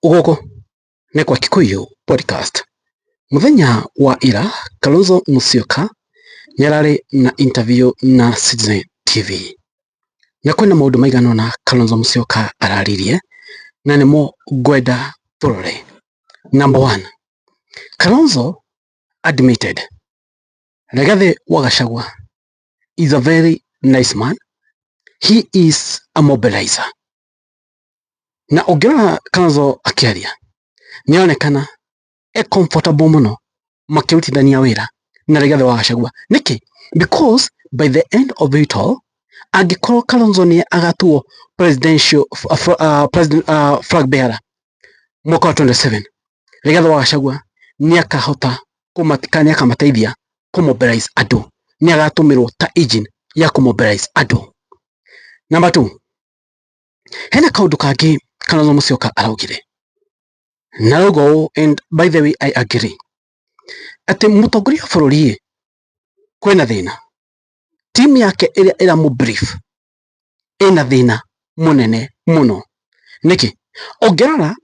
Ugoko nĩ kwa Kikuyu podcast. Muthenya wa ira Kalonzo Musyoka nĩararĩ na interview na Citizen TV. Na kwĩna maũndũ maigana ũna Kalonzo Musyoka araririe na nĩmo ngwenda tũrore. Number one, Kalonzo admitted Rigathi wa Gachagua is a very nice man. He is a mobilizer. Na ũngĩrora Kalonzo akĩaria nĩonekana comfortable muno makĩrutithania wĩra na Rigathi wa Gachagua. Nĩkĩ? Because by the end of it all, angĩkorwo Kalonzo nĩ agatuo presidential flag bearer mwaka wa 27, Rigathi wa Gachagua nĩakahota nĩakamateithia kũmobilize andũ, nĩagatũmĩrwo ta agent ya kũmobilize andũ. Number two, hena kaũndũ kangĩ Kalonzo Musyoka araugire na logo, and by the way I agree, atĩ mũtongoria wa bũrũri kwĩna thĩna, team yake ĩrĩa ĩramũbrief ĩna thĩna mũnene mũno. Nĩkĩ? Ũngĩrora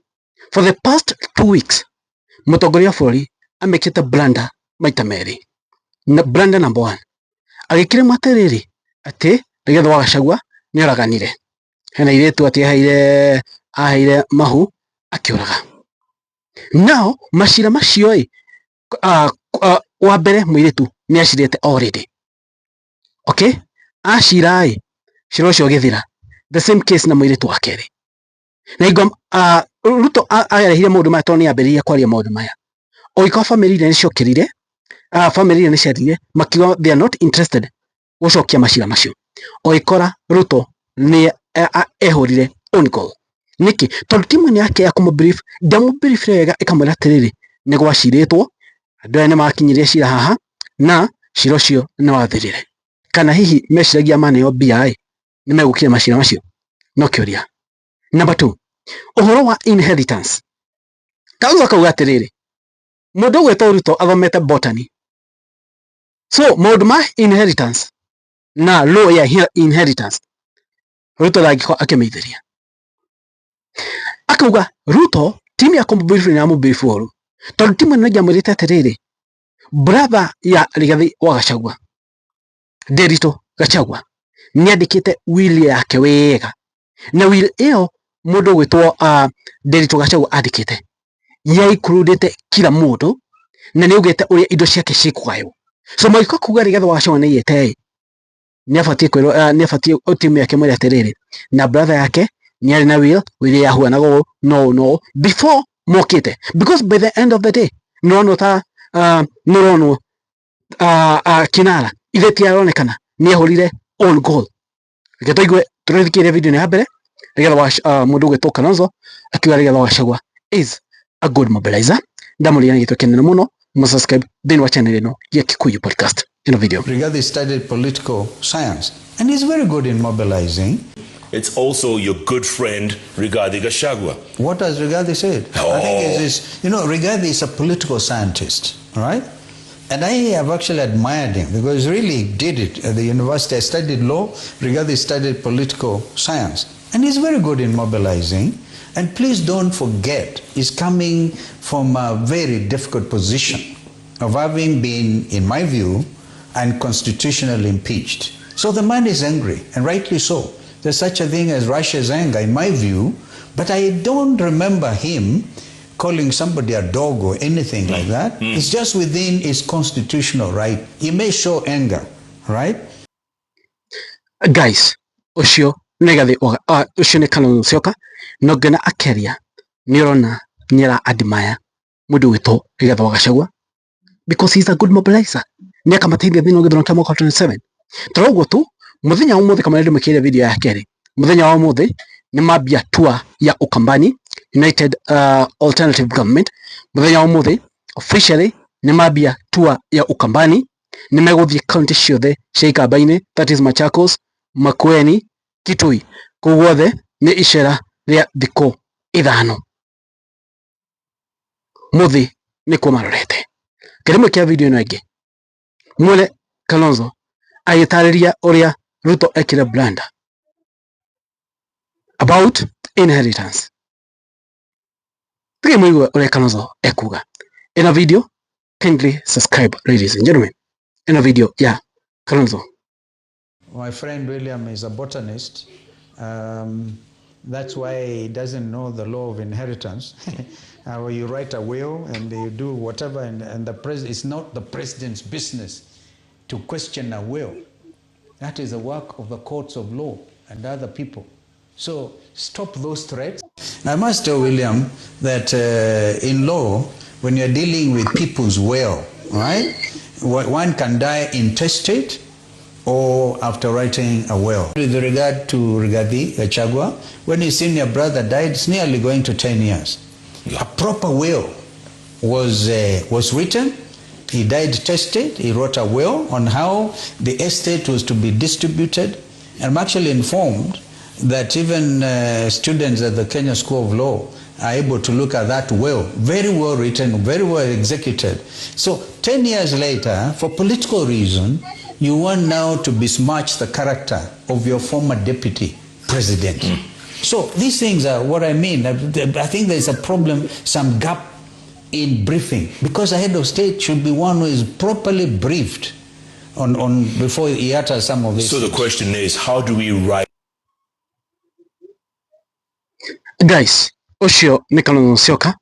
for the past 2 weeks mũtongoria wa bũrũri amekĩte blunder maita merĩ. Blunder number 1, agĩkĩrĩmwo atĩrĩrĩ atĩ Rigathi wa Gachagua nĩoraganire, hena airĩtu atĩ aheire mahu akĩũraga. Now macira macio wa mbere mũirĩtu nĩacirĩte already. Okay? Acira cira ũcio ũgĩthira, the same case na mũirĩtu wa kerĩ. Na ingĩom Ruto arehire maũndũ maya tondũ nĩambĩrĩirie kwaria maũndũ maya. Oiko family nĩ ciokĩrire, family nĩ ciathire makiuga they are not interested gũcokia macira macio. Oikora Ruto nĩ ehũrire on goal. Nĩkĩ? Tondũ timu yake ya kũmũbrief ndamũbrief wega, ĩkamwĩra atĩrĩrĩ nĩ gwacirĩtwo, andũ aya nĩmakinyĩria cira haha na cira ũcio nĩwathirire. Kana hihi meciragia maneo BI nĩmegũkira macira macio? No kĩũria. Number 2, ũhoro wa inheritance. Kalonzo akauga atĩrĩrĩ mũndũ ũgwĩtwo Ruto athomete botany, so maũndũ ma inheritance na law ya inheritance Ruto ndangĩkorwo akĩmeithĩria. Akauga Ruto timu ya kũmũbrief na mũbrief ũru, tondũ timu ĩno ĩngĩamwĩrĩte atĩrĩrĩ brother ya Rigathi wa Gachagua, Nderitu Gachagua, nĩandĩkĩte will yake wega, na will ĩyo mũndũ ũgwĩtwo Nderitu Gachagua andĩkĩte included kila mũndũ, na nĩaugĩte ũrĩa indo ciake cikũgaywo. So maiko kuga Rigathi wa Gachagua nĩyete nĩabatie kwĩrwo nĩabatie timu yake mwĩre atĩrĩrĩ na brother yake nĩarĩ na will yahuanaga no before mokĩte, because by the end of the day nĩronwo Kinara ithe ti aronekana nĩahũrire on goal. Reke tũigue tũrĩthikĩrĩrie video ya mbere. Rigathi wa mũndũ ũgwĩtwo Kalonzo akiuga Rigathi wa Gachagua is a good mobilizer. Ndamũria na gĩtũ kĩnene mũno, mũsubscribe thĩinĩ wa channel ĩno ya Kikuyu podcast. In video, Rigathi studied political science and he's very good in mobilizing. It's also your good friend Rigathi Gachagua. What has Rigathi said? Oh. I think it is, Rigathi is a political scientist, right? And I have actually admired him because he really did it at the university. I studied law, Rigathi studied political science. And he's very good in mobilizing. And please don't forget, he's coming from a very difficult position of having been, in my view, unconstitutionally impeached. So the man is angry, and rightly so. There's such a thing as Russia's anger, in my view, but I don't remember him calling somebody a dog or anything like that. It's just within his constitutional right. He may show anger, right? Guys, ucio nĩ Kalonzo Musyoka, no ngena akĩaria nĩũrona nĩara admire mũndũ wĩtwo Rigathi wa Gachagua because he's a good mobilizer. Nĩakamateithia thĩinĩ wa gĩthurano kĩa mwaka 27. Tũroguo tu mũthenya wa ũmũthĩ kamar ndĩmũkĩrĩre video ya kerĩ. Mũthenya wa ũmũthĩ nĩmambia tour ya Ukambani United Alternative Government. Mũthenya wa ũmũthĩ officially nĩmambia tour ya Ukambani, nĩmegũthiĩ county ciothe cia Ikamba-inĩ, that is Machakos, Makueni, Kitui. Koguothe nĩ icera rĩa thikũ 5. Mũthĩ nĩkuo marorete. Kĩrĩmwe kĩa video ĩno ĩngĩ mwele Kalonzo agĩtarĩria ũrĩa Ruto ekire blunder about inheritance. Reke mwiwe ule Kalonzo ekuga. In a video, kindly subscribe, ladies and gentlemen. In a video, yeah, Kalonzo. My friend William is a botanist. That's why he doesn't know the law of inheritance. Where you write a will and you do whatever, and it's not the president's business to question a will. That is the work of the courts of law and other people. So stop those threats. I must tell William that in law, when you're dealing with people's will, right, one can die intestate or after writing a will. With regard to Rigathi Gachagua, when his senior brother died, it's nearly going to 10 years. A proper will was written. He died testate. He wrote a will on how the estate was to be distributed. And I'm actually informed that even students at the Kenya School of Law are able to look at that will. Very well written, very well executed. So 10 years later, for political reason, you want now to besmirch the character of your former deputy president. So these things are what I mean. I think there's a problem, some gap in briefing, because a head of state should be one who is properly briefed on before he utters some of this. So the question is, how do we write? Guys, ucio ni Kalonzo Musyoka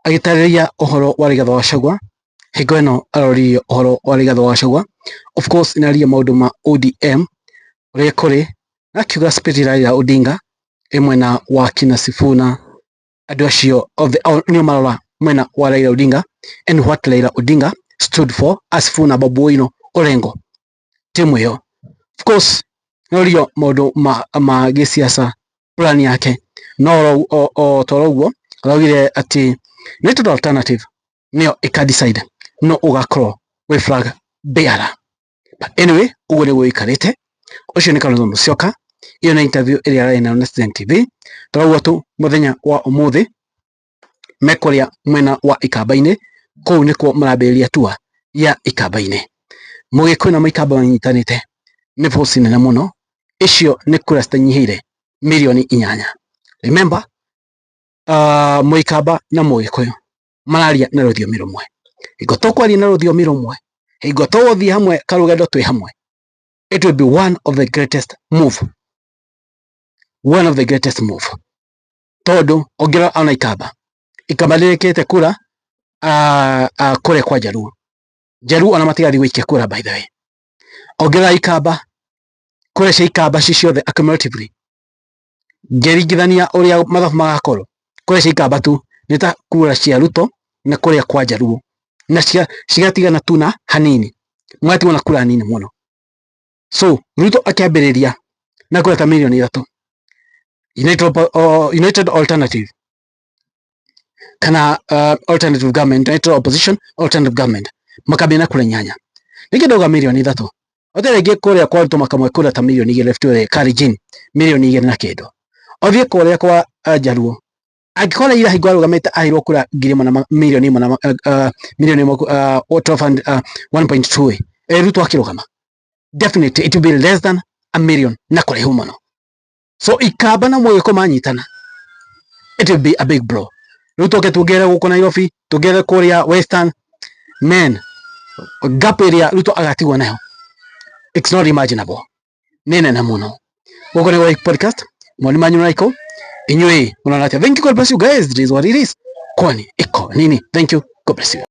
agitariria uhoro wa Rigathi Gachagua hingo ino aroririe uhoro wa Rigathi Gachagua. Of course inaria maundu ma ODM uria kuri akiuga spirit ya Odinga mwena wa kina Sifuna andu acio of the new marora mwena wa Raila Odinga and what Raila Odinga stood for as Sifuna Babu Owino Orengo timu hiyo. Of course inaria maundu ma gisiasa plan yake no toroguo araugire ati United Alternative nio ikadecide no ugakorwo we flag bearer. But anyway, ugo ni wikarite ucio ni Kalonzo Musyoka. Iyo na interview iria arari na Citizen TV toroguo tu muthenya wa umuthi mekoria mwena wa Ikamba-ini. Kou nikuo marambiria tour ya Ikamba-ini. Mugikuyu na Muikamba manyitanite ni force nene muno. Icio ni kura zitanyihire milioni 8. Remember, Muikamba na Mugikuyu mararia na rũthiomi rumwe. Hingo tũkwaria na rũthiomi rumwe, hingo tũgũthiĩ hamwe karũgendo twĩ hamwe, it will be one of the greatest move. One of the greatest move. Tondu ongerera ona Ikamba nĩrĩkĩte kura kũrĩa kwa Jaluo. Jaluo ona matigathi gũikia kura by the way. Ongerera Ikamba kura cia Ikamba ciothe accumulatively. Ngeringithania ũrĩa mathabu magakorwo kura cia Ikamba tu nĩ ta kura cia Ruto na kũrĩa kwa Jaluo. Na cigatigana tu na hanini. Mwatigwo na kura hanini muno. So Ruto akiambĩrĩria na kura ta milioni 3. United Alternative kana alternative government, United Opposition Alternative Government makambia na kura 8. Ningĩ ndauga milioni 3. Othera ingĩ kũrĩa kwa Ruto makamwe kura ta milioni 2 left wele Kalenjin milioni 2 na kĩndũ. Othie kũrĩa kwa Jaluo agikora ira hingo arugamite ahirwo kura milioni 1.2 Ruto akirugama. Definitely it will be less than a million na kure humano. So Ikamba na Mugikuyu manyitana, it will be a big blow. Ruto ketugere guko Nairobi, tugere kuria Western, man, gap area Ruto agatigwo nayo. It's not imaginable. Nene na muno. Guko ni Wake Podcast, mwani manyu naiko. Inywe, unanatia. Thank you, God bless you guys. It is what it is. Kwani, iko, nini. Thank you, God bless you.